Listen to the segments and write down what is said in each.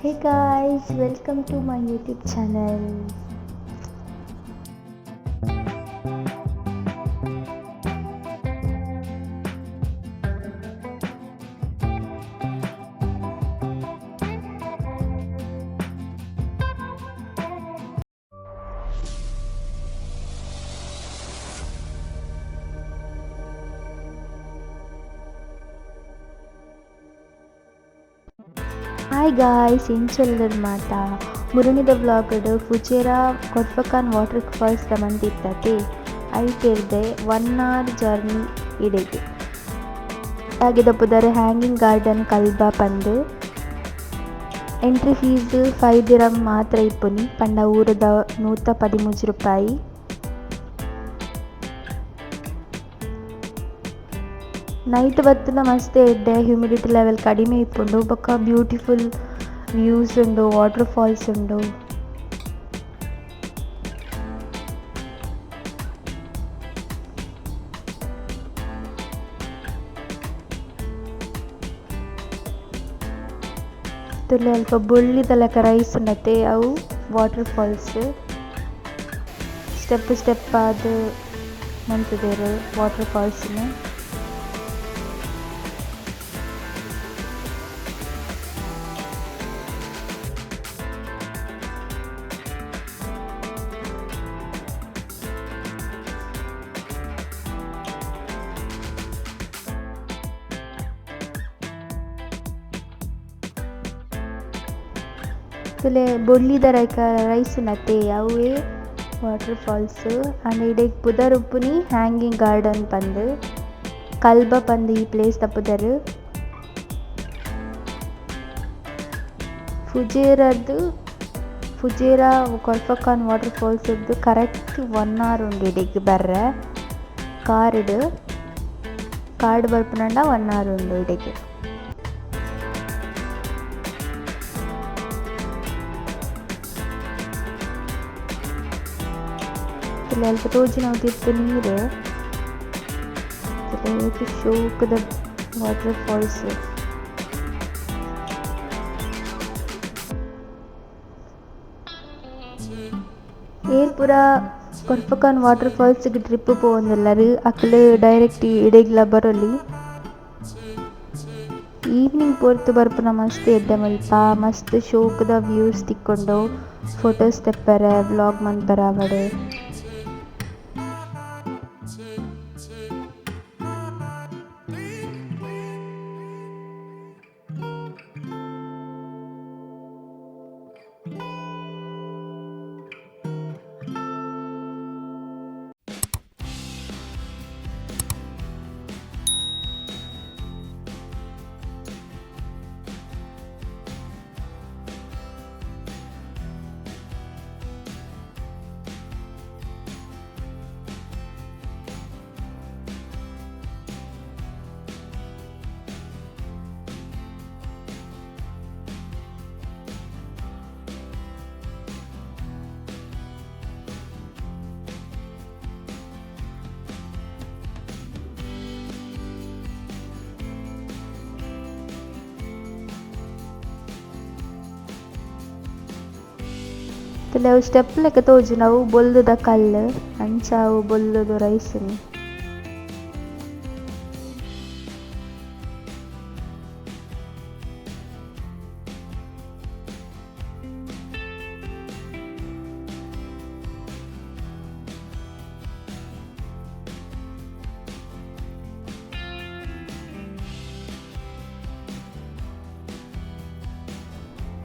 Hey guys, welcome to my YouTube channel. Hi guys, in children mata. Muranida vlogger Fujera Korfakan waterfalls ramanditate. I tell the 1 hour journey idege. Agida pudare hanging garden kalba pandu. Entry fees 5 dirham matra ipuni. Panda urada 113 ರೂಪಾಯಿ. Night ಬತ್ತುನ ಮಸ್ತ್ ಎಡ್ಡೆ humidity level ಕಡಿಮೆ ಇಪ್ಪುಂಡು ಬೊಕ್ಕ beautiful views ಉಂಡು water falls ಉಂಡು. ತುಲೆ ಅಲ್ಪ ಬೊಳ್ಳಿದ ಲೆಕ್ಕ ರೈಸ್ ಉಂಡತೆ ಅವು ವಾಟರ್ ಫಾಲ್ಸ್ ಸ್ಟೆಪ್ ಸ್ಟೆಪ್ ಆದ್ ಮಂತುದೆರ್ ವಾಟರ್ ಫಾಲ್ಸ್ನ. ತುಲೆ ಬೊಳ್ಳಿದ ರೈಸ್ ನತ್ತೆ ಅವೇ ವಾಟರ್ ಫಾಲ್ಸ್ ಅಂಡ್ ಇಡೆಗ್ ಪುದರ್ ಉಪ್ಪುನಿ ಹ್ಯಾಂಗಿಂಗ್ ಗಾರ್ಡನ್ ಪಂದ್ ಕಲ್ಬ ಪಂದ್ ಈ ಪ್ಲೇಸ್ ದ ಪುದರ್ ಫುಜೇರಾ ಕೊರ್ಫಕಾನ್ ವಾಟರ್ ಫಾಲ್ಸ್ ಇದ್ದು ಕರೆಕ್ಟ್ 1 hour ಉಂಡು ಇಡೆಗ್ ಬರ್ರೆ ಕಾರ್ಡ್ ಬರ್ಪುನಂಡ 1 hour ಉಂಡು ಇಡೆಗ್. ಅಲ್ಪ ತೋಜಿ ನಾವು ತಿರ್ತು ನೀರು ಶೋಕದ ವಾಟರ್ ಫಾಲ್ಸ್. ಏರ್ ಪೂರ ಕೊರ್ಫಕಾನ್ ವಾಟರ್ ಫಾಲ್ಸ್ಗೆ ಟ್ರಿಪ್ ಪೋವೊಂದುಲ್ಲರು ಅಕ್ಲು ಡೈರೆಕ್ಟ್ ಇಡೆಗ್ಲ ಬರೋಲಿ. ಈವ್ನಿಂಗ್ ಪೊರ್ತು ಬರ್ಪುನ ಮಸ್ತ್ ಎಡ್ಡೆ ಮಲ್ಪ ಮಸ್ತ್ ಶೋಕದ ವ್ಯೂಸ್ ತಿಕ್ಕೊಂಡು ಫೋಟೋಸ್ ತೆಪ್ಪರೆ ವ್ಲಾಗ್ ಮನ್ಪರೆ ಅವಡೆ. ತುಲೆ ಅವು ಸ್ಟೆಪ್ ಲೆಕ್ಕ ತೋಜುಂಡು ಅವು ಬೊಲ್ದುದ ಕಲ್ಲು ಅಂಚ ಅವು ಬೊಲ್ಲುದು ರೈಸ್ನಿ.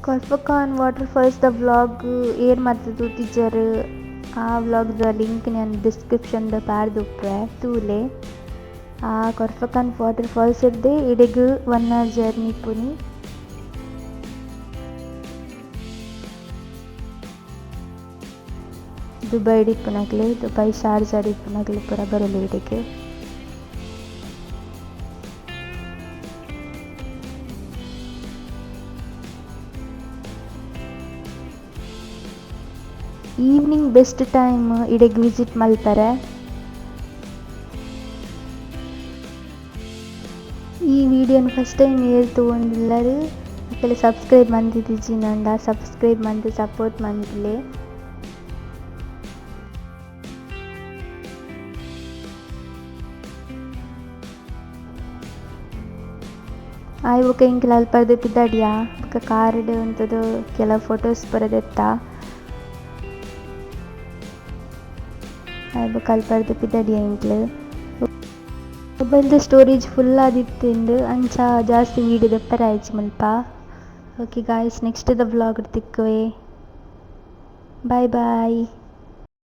ಕೊರ್ಫಕಾನ್ ವಾಟರ್ ಫಾಲ್ಸ್ ದ ವ್ಲಾಗ್ ಏರ್ ಮಾತ ತೂತಿಜ್ಜರ್ ಆ ವ್ಲಾಗ್ದ ಲಿಂಕ್ ನಾನು ಡಿಸ್ಕ್ರಿಪ್ಷನ್ದ ಪಾರ್ದುಪ್ಪೆ ತೂಲೆ. ಆ ಕೊರ್ಫಕಾನ್ ವಾಟರ್ ಫಾಲ್ಸ್ ಇದ್ದೆ ಇಡೆಗ್ 1 hour ಜರ್ನಿ ಪುನಿ. ದುಬೈ ಡಿಪ್ಪುನಕ್ಲೆ ದುಬೈ ಶಾರ್ಜಾ ಡಿಪ್ಪುನಕ್ಲೆ ಪೂರ ಬರಲಿ ಇಡೆಗ್. ಈವ್ನಿಂಗ್ ಬೆಸ್ಟ್ ಟೈಮ್ ಇಡೆಗ್ ವಿಸಿಟ್ ಮಲ್ಪರೆ. ಈ ವಿಡಿಯೋನ ಫಸ್ಟ್ ಟೈಮ್ ಏರ್ ತೊಗೊಂಡಿಲ್ಲರು ಯಾರಿಗೆಲ್ಲ ಸಬ್ಸ್ಕ್ರೈಬ್ ಮಂದಿದ್ದೀಜಿನಂಡ ಸಬ್ಸ್ಕ್ರೈಬ್ ಮಂದು ಸಪೋರ್ಟ್ ಮಂದಿಲೆ. ಆಯ್ ಬೊಕ ಇಂಕ್ಲ ಅಲ್ಪರ್ದು ಪಿದಡಿಯ ಬೊಕ ಕಾರ್ಡ್ ಅಂಥದ್ದು ಕೆಲವು ಫೋಟೋಸ್ ಬರೋದೆತ್ತ ಆಯ್ ಬೊಕ ಅಲ್ಪರ್ದು ಪಿದಡಿಯ ಇಂಕ್ಲು ಮೊಬೈಲ್ದು ಸ್ಟೋರೇಜ್ ಫುಲ್ ಆದಿತ್ತಂದು ಅಂಚ ಜಾಸ್ತಿ ವೀಡಿಯೋ ದೆಪ್ಪರೆ ಆಯ್ತು ಮುಲ್ಪ. ಓಕೆ ಗಾಯ್ಸ್, ನೆಕ್ಸ್ಟ್ ದ ವ್ಲಾಗ್ ತಿಕ್ಕುವೆ. ಬಾಯ್ ಬಾಯ್.